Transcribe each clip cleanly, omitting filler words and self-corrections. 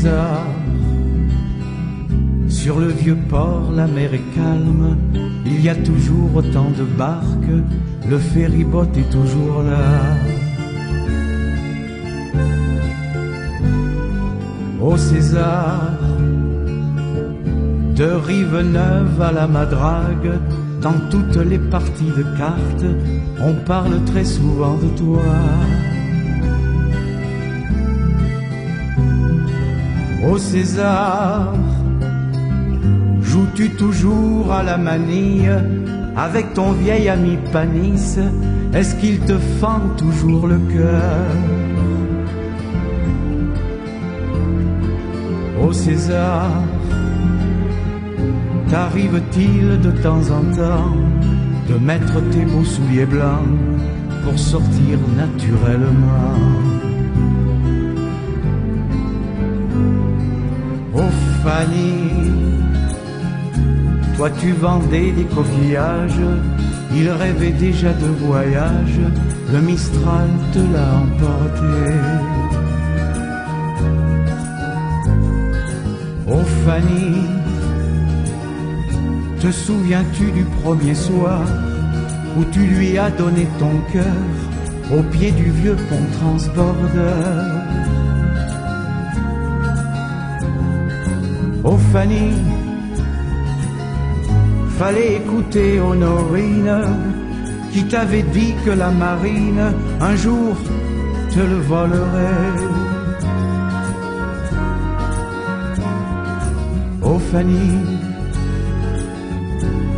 César, sur le vieux port la mer est calme, il y a toujours autant de barques, le ferry-boat est toujours là. Ô César, de Rive-Neuve à la Madrague, dans toutes les parties de cartes, on parle très souvent de toi. Ô César, joues-tu toujours à la manille avec ton vieil ami Panis? Est-ce qu'il te fend toujours le cœur? Ô César, t'arrive-t-il de temps en temps de mettre tes beaux souliers blancs pour sortir naturellement? Ô Fanny, toi tu vendais des coquillages, il rêvait déjà de voyage, le Mistral te l'a emporté. Ô Fanny, te souviens-tu du premier soir où tu lui as donné ton cœur au pied du vieux pont transbordeur? Ô Fanny, fallait écouter Honorine qui t'avait dit que la marine un jour te le volerait. Ô Fanny,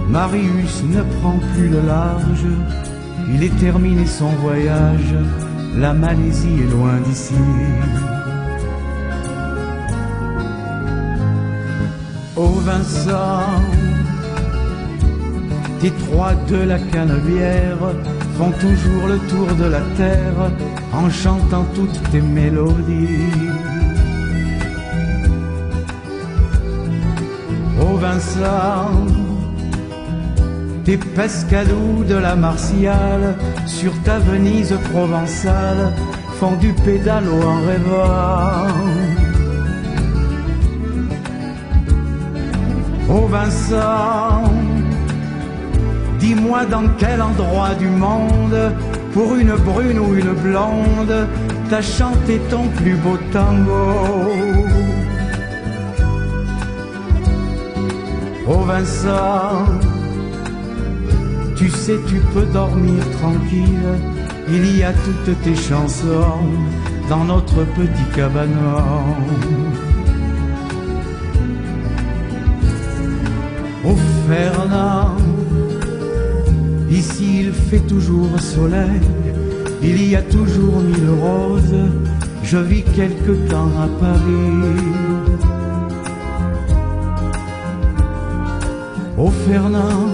Marius ne prend plus le large, il est terminé son voyage, la Malaisie est loin d'ici. Ô Vincent, tes trois de la Canebière font toujours le tour de la terre en chantant toutes tes mélodies. Ô Vincent, tes pescadous de la Martiale sur ta Venise provençale font du pédalo en rêvant. Ô Vincent, dis-moi dans quel endroit du monde, pour une brune ou une blonde, t'as chanté ton plus beau tango. Ô Vincent, tu sais tu peux dormir tranquille, il y a toutes tes chansons dans notre petit cabanon. Ô Fernand, ici il fait toujours soleil, il y a toujours mille roses, je vis quelque temps à Paris. Ô Fernand,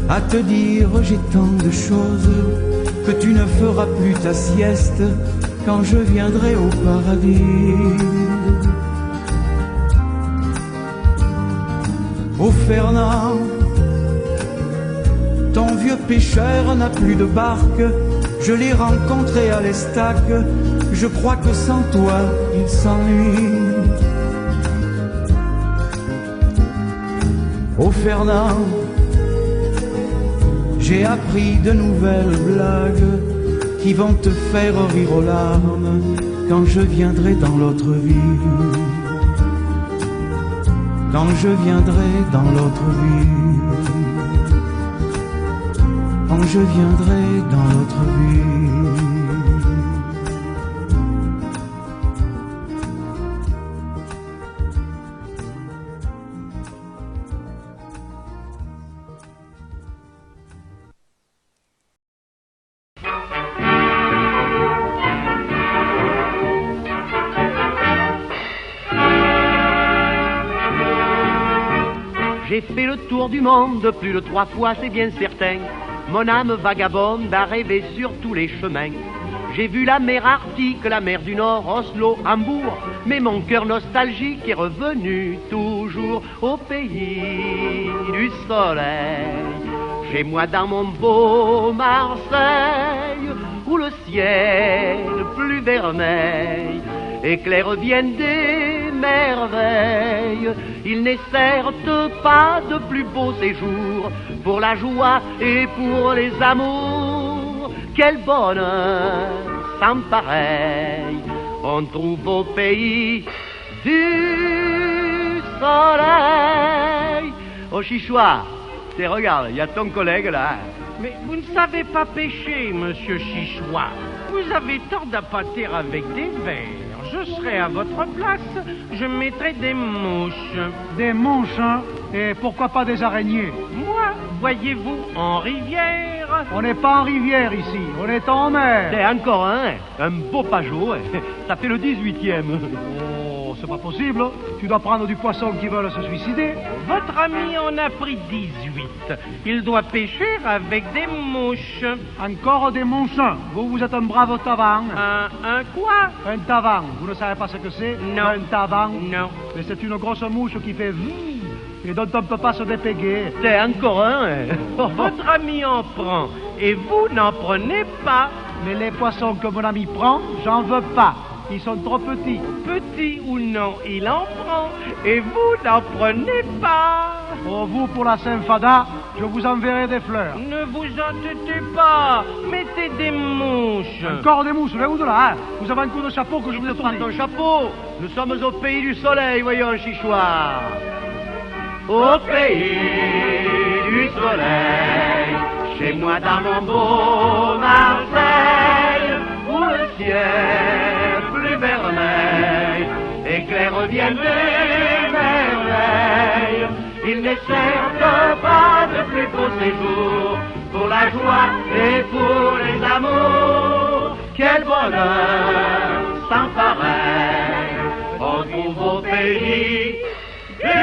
à te dire j'ai tant de choses que tu ne feras plus ta sieste quand je viendrai au paradis. Ô Fernand, ton vieux pêcheur n'a plus de barque, je l'ai rencontré à l'Estac, je crois que sans toi il s'ennuie. Ô Fernand, j'ai appris de nouvelles blagues qui vont te faire rire aux larmes quand je viendrai dans l'autre vie. Quand je viendrai dans l'autre vie, quand je viendrai dans l'autre vie. J'ai fait le tour du monde plus de 3 fois, c'est bien certain. Mon âme vagabonde a rêvé sur tous les chemins. J'ai vu la mer Arctique, la mer du Nord, Oslo, Hambourg. Mais mon cœur nostalgique est revenu toujours au pays du soleil. Chez moi dans mon beau Marseille, où le ciel plus vermeil éclairent bien des merveilles. Il n'est certes pas de plus beau séjour pour la joie et pour les amours. Quel bonheur sans pareil on trouve au pays du soleil. Oh Chichois, regarde, il y a ton collègue là. Mais vous ne savez pas pêcher, monsieur Chichois. Vous avez tort d'appâter avec des vers. Je serai à votre place, je mettrai des mouches. Des mouches, hein? Et pourquoi pas des araignées? Moi, voyez-vous, en rivière. On n'est pas en rivière ici, on est en mer. C'est encore un beau pajot. Ça fait le 18e. Oh, c'est pas possible. Tu dois prendre du poisson qui veulent se suicider. Votre ami en a pris 18. Il doit pêcher avec des mouches. Encore des mouches. Vous êtes un brave tavan. Un quoi? Un tavan. Vous ne savez pas ce que c'est? Non. Un tavan? Non. Mais c'est une grosse mouche qui fait et dont on ne peut pas se dépéguer. C'est encore un. Votre ami en prend et vous n'en prenez pas. Mais les poissons que mon ami prend, j'en veux pas. Ils sont trop petits. Petit ou non, il en prend et vous n'en prenez pas. Oh, vous, pour la Saint-Fada, je vous enverrai des fleurs. Ne vous entêtez pas, mettez des mouches. Encore des mouches, venez-vous de là, hein? Vous avez un coup de chapeau que je vous ai Prends ton chapeau. Nous sommes au pays du soleil, voyons, Chichois. Au pays du soleil, chez moi dans mon beau Marseille, où le ciel plus vermeil éclaire bien des merveilles. Il n'est certes pas de plus beau séjour pour la joie et pour les amours. Quel bonheur sans pareil on trouve au pays du soleil.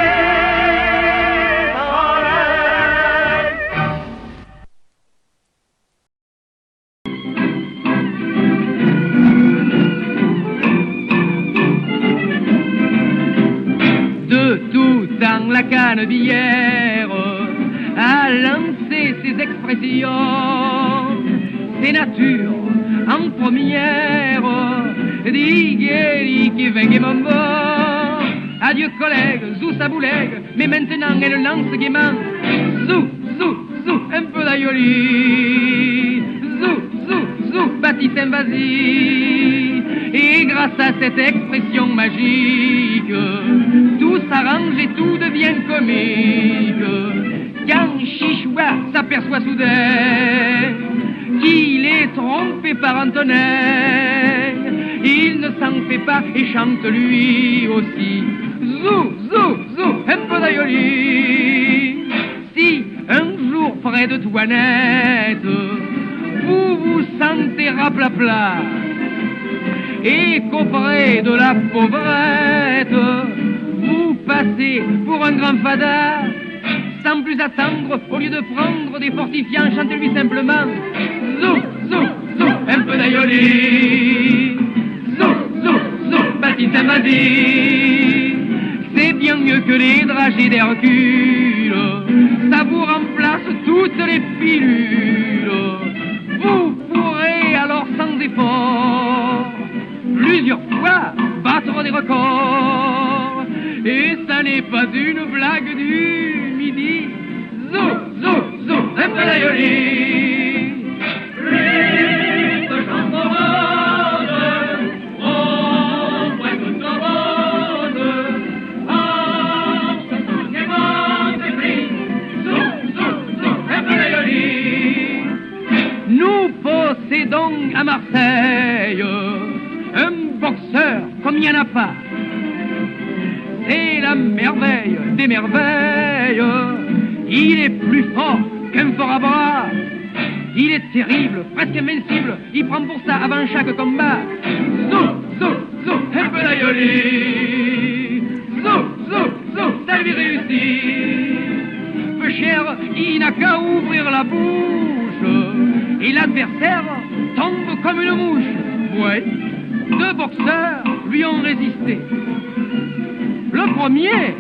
De tout dans la canne d'hier a lancé ses expressions, ses natures en première, digeri qui vengue mon beau. Adieu collègue, zou sa boulegue, mais maintenant elle lance gaiement, zou, zou, zou, un peu d'aïoli, zou, zou, zou, Baptiste vas-y. Et grâce à cette expression magique, tout s'arrange et tout devient comique. Quand Chichois s'aperçoit soudain qu'il est trompé par Antonin, il ne s'en fait pas et chante lui aussi. Zou, zou, zou, un peu d'aïoli. Si un jour près de Toinette, vous vous sentez raplapla et qu'auprès de la pauvrette, vous passez pour un grand fada, sans plus attendre, au lieu de prendre des fortifiants, chantez-lui simplement zou, zou, zou, un peu d'aïoli. Zou, zou, zou, Baptiste vas-y. C'est bien mieux que les dragées d'Hercule, ça vous remplace toutes les pilules. Vous pourrez alors sans effort plusieurs fois battre des records. Et ça n'est pas une blague du midi. Zou, zou, zou, un peu d'aïoli. Lutte chantonne, on pointe toute ronde, en chantant gaiement des prix. Zou, zou, zou, un peu d'aïoli. Nous possédons à Marseille un boxeur comme il n'y en a pas. C'est la merveille des merveilles. Il est plus fort qu'un fort à bras. Il est terrible, presque invincible. Il prend pour ça avant chaque combat. Zou, zou, zou, un peu d'aïoli. Zou, zou, zou, ça lui réussit. Peu cher, il n'a qu'à ouvrir la bouche et l'adversaire tombe comme une mouche. Ouais. 2 boxeurs lui ont résisté. Le premier